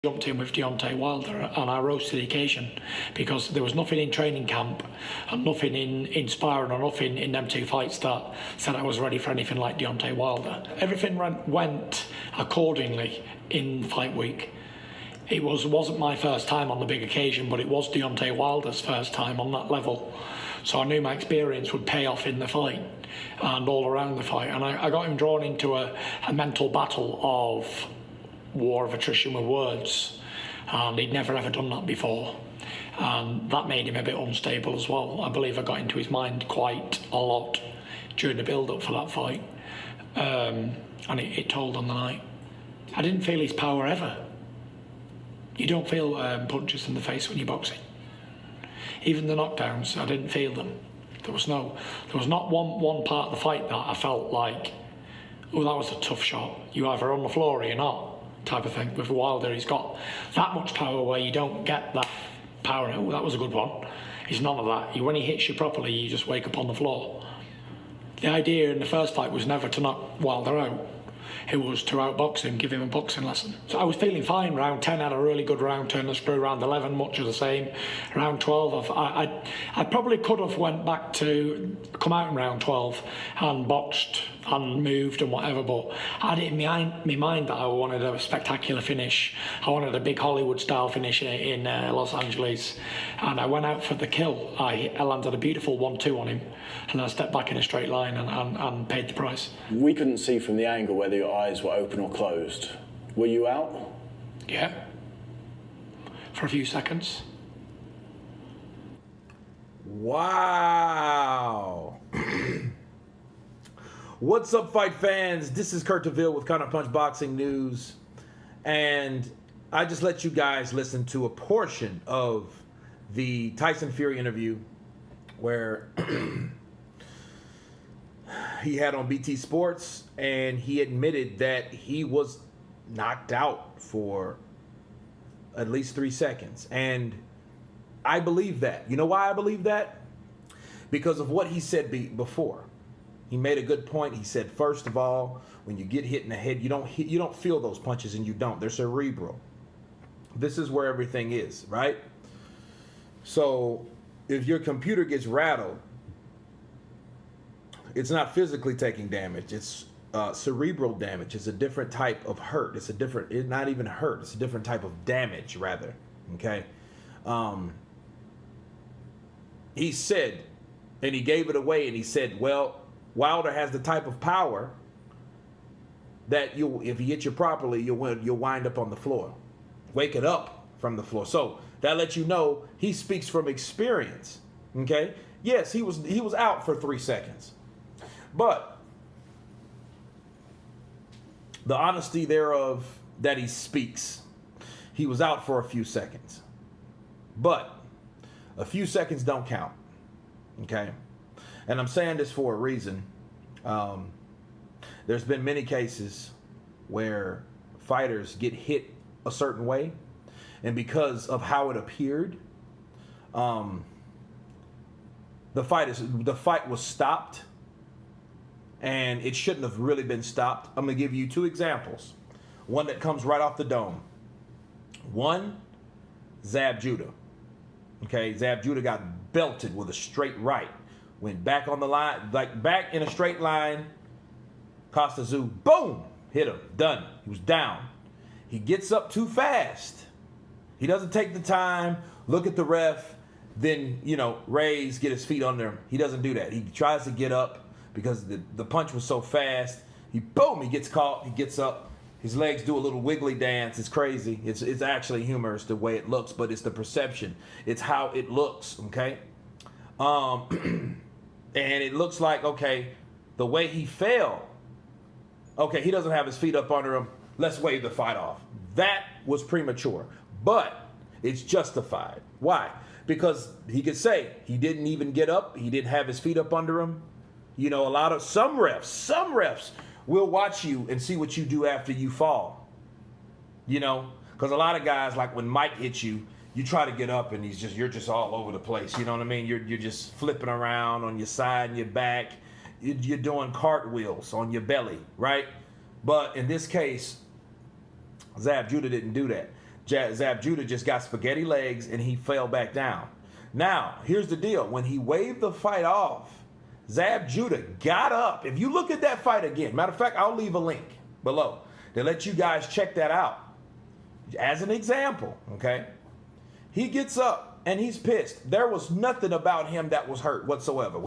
jumped in with Deontay Wilder, and I rose to the occasion because there was nothing in training camp and nothing in sparring or nothing in them two fights that said I was ready for anything like Deontay Wilder. Everything went accordingly in fight week. It wasn't my first time on the big occasion, but it was Deontay Wilder's first time on that level. So I knew my experience would pay off in the fight and all around the fight. And I got him drawn into a mental battle of war of attrition with words, and he'd never ever done that before, and that made him a bit unstable as well. I believe I got into his mind quite a lot during the build-up for that fight, and it told on the night. I didn't feel his power ever. You don't feel punches in the face when you're boxing. Even the knockdowns, I didn't feel them. There was not one part of the fight that I felt like, oh, that was a tough shot. You either on the floor or you're not, type of thing. With Wilder, he's got that much power where you don't get that power. Oh, that was a good one. He's none of that. When he hits you properly, you just wake up on the floor. The idea in the first fight was never to knock Wilder out. It was to outbox him, give him a boxing lesson. So I was feeling fine. Round 10 had a really good round, turned the screw. Round 11, much of the same. Round 12, I probably could have went back to come out in round 12 and boxed and moved and whatever, but I had it in my mind that I wanted a spectacular finish. I wanted a big Hollywood-style finish in Los Angeles, and I went out for the kill. I landed a beautiful 1-2 on him, and I stepped back in a straight line and paid the price. We couldn't see from the angle whether your eyes were open or closed. Were you out? Yeah. For a few seconds. Wow. What's up, fight fans? This is Kurt DeVille with Counterpunch Boxing News, and I just let you guys listen to a portion of the Tyson Fury interview where he had on BT Sports, and he admitted that he was knocked out for at least 3 seconds. And I believe that. You know why I believe that? Because of what he said before. He made a good point. He said, first of all, when you get hit in the head, you don't feel those punches, and you don't. They're cerebral. This is where everything is, right? So if your computer gets rattled, it's not physically taking damage. It's cerebral damage. It's a different type of hurt. It's not even hurt. It's a different type of damage, rather. Okay. He said, and he gave it away, and he said, well, Wilder has the type of power that if he hits you properly, you'll wind up on the floor, wake it up from the floor. So that lets you know he speaks from experience. Okay. Yes, he was out for 3 seconds. But the honesty thereof that he speaks, he was out for a few seconds. But a few seconds don't count, okay? And I'm saying this for a reason. There's been many cases where fighters get hit a certain way, and because of how it appeared, the fight was stopped. And it shouldn't have really been stopped. I'm going to give you 2 examples. One that comes right off the dome. One, Zab Judah. Okay, Zab Judah got belted with a straight right. Went back on the line, like back in a straight line. Costa Tszyu, boom, hit him, done. He was down. He gets up too fast. He doesn't take the time, look at the ref, then, raise, get his feet under him. He doesn't do that. He tries to get up. Because the punch was so fast, he gets caught, he gets up, his legs do a little wiggly dance. It's crazy. It's actually humorous the way it looks, but it's the perception. It's how it looks, okay? And it looks like, okay, the way he fell, okay, he doesn't have his feet up under him, let's wave the fight off. That was premature, but it's justified. Why? Because he could say he didn't even get up, he didn't have his feet up under him. Some refs will watch you and see what you do after you fall. Because a lot of guys, like when Mike hits you, you try to get up and you're just all over the place. You know what I mean? You're just flipping around on your side and your back. You're doing cartwheels on your belly, right? But in this case, Zab Judah didn't do that. Zab Judah just got spaghetti legs and he fell back down. Now, here's the deal. When he waved the fight off, Zab Judah got up. If you look at that fight again, matter of fact, I'll leave a link below to let you guys check that out. As an example, okay? He gets up and he's pissed. There was nothing about him that was hurt whatsoever.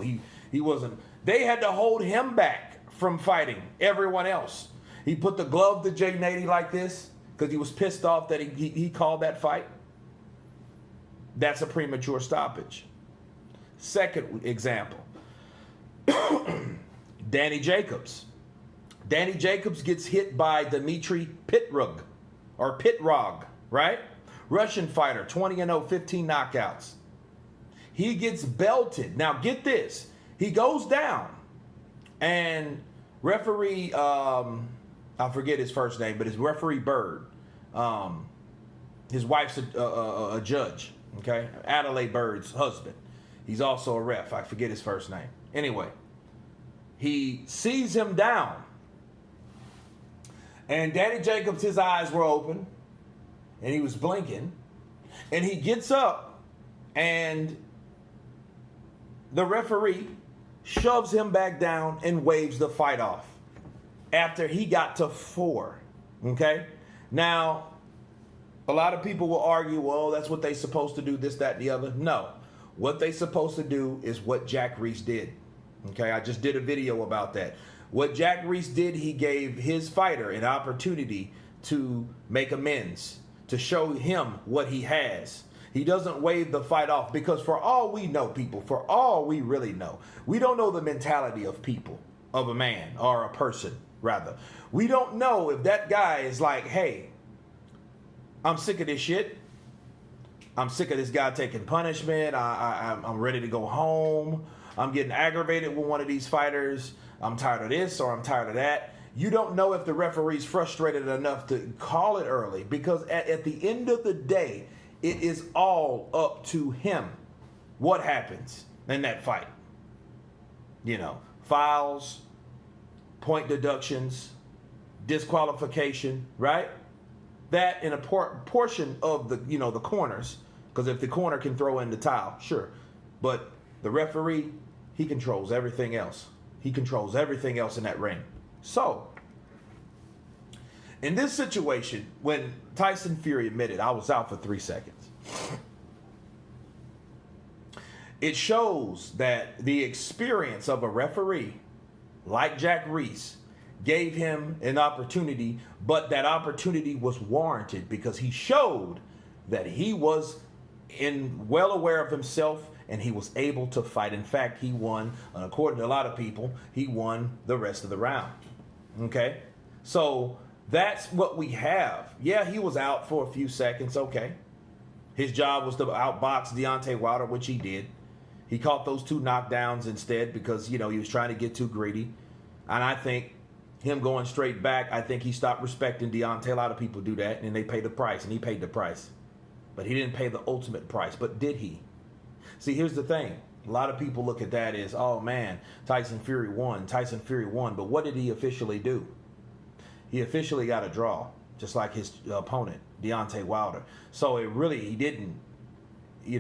He wasn't. They had to hold him back from fighting everyone else. He put the glove to Jay Nady like this because he was pissed off that he called that fight. That's a premature stoppage. Second example, Danny Jacobs. Danny Jacobs gets hit by Dmitry Pitrug, right? Russian fighter, 20-0, 15 knockouts. He gets belted. Now get this. He goes down and referee, I forget his first name, but it's referee Bird. His wife's a judge, okay? Adelaide Bird's husband. He's also a ref. I forget his first name. Anyway, he sees him down. And Danny Jacobs, his eyes were open. And he was blinking. And he gets up. And the referee shoves him back down and waves the fight off. After he got to 4. Okay? Now, a lot of people will argue, well, that's what they're supposed to do, this, that, and the other. No. What they're supposed to do is what Jack Reese did. Okay? I just did a video about that. What Jack Reese did, he gave his fighter an opportunity to make amends, to show him what he has. He doesn't wave the fight off because for all we know, people, for all we really know, we don't know the mentality of people, of a man or a person, rather. We don't know if that guy is like, hey, I'm sick of this shit. I'm sick of this guy taking punishment. I'm ready to go home. I'm getting aggravated with one of these fighters. I'm tired of this or I'm tired of that. You don't know if the referee's frustrated enough to call it early because at the end of the day, it is all up to him what happens in that fight. You know, fouls, point deductions, disqualification, right? That in a portion of the, the corners, because if the corner can throw in the towel, sure. But the referee, he controls everything else. He controls everything else in that ring. So, in this situation, when Tyson Fury admitted, I was out for 3 seconds, it shows that the experience of a referee like Jack Reese gave him an opportunity, but that opportunity was warranted because he showed that he was well aware of himself and he was able to fight. In fact, he won, and according to a lot of people, he won the rest of the round. Okay? So that's what we have. Yeah, he was out for a few seconds. Okay. His job was to outbox Deontay Wilder, which he did. He caught those 2 knockdowns instead because, he was trying to get too greedy. And I think him going straight back, I think he stopped respecting Deontay. A lot of people do that, and they pay the price, and he paid the price. But he didn't pay the ultimate price. But did he? See, here's the thing. A lot of people look at that as, oh, man, Tyson Fury won. Tyson Fury won. But what did he officially do? He officially got a draw, just like his opponent, Deontay Wilder. So he didn't, he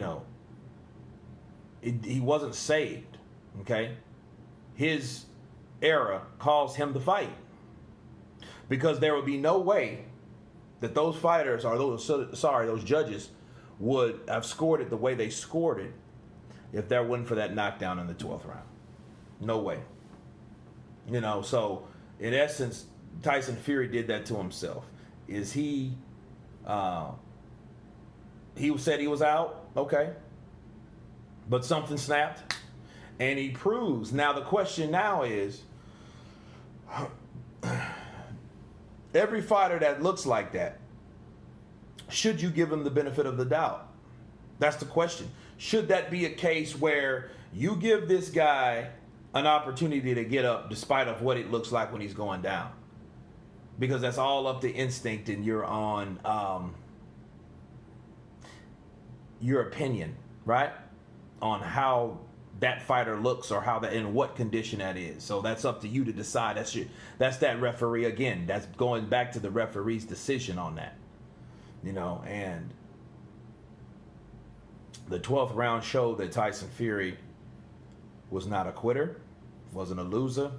wasn't saved, okay? His error caused him to fight. Because there would be no way that those fighters, or those judges, would have scored it the way they scored it if there wasn't for that knockdown in the 12th round. No way. So in essence, Tyson Fury did that to himself. Is he said he was out, okay, but something snapped, and he proves. Now the question now is, every fighter that looks like that, should you give him the benefit of the doubt? That's the question. Should that be a case where you give this guy an opportunity to get up despite of what it looks like when he's going down? Because that's all up to instinct and you're on your opinion, right? On how that fighter looks or how that in what condition that is. So that's up to you to decide. That's that referee again. That's going back to the referee's decision on that. And the 12th round showed that Tyson Fury was not a quitter, wasn't a loser,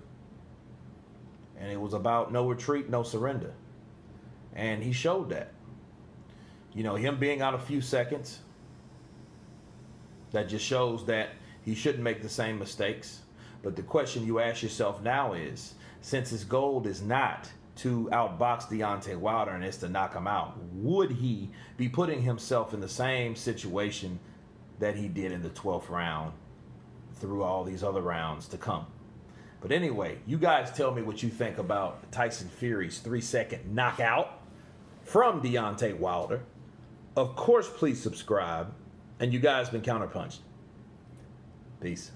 and it was about no retreat, no surrender. And he showed that. Him being out a few seconds, that just shows that he shouldn't make the same mistakes. But the question you ask yourself now is, since his goal is not to outbox Deontay Wilder and it's to knock him out, would he be putting himself in the same situation that he did in the 12th round through all these other rounds to come? But anyway, you guys tell me what you think about Tyson Fury's 3-second knockout from Deontay Wilder. Of course, please subscribe. And you guys been Counterpunched. Peace.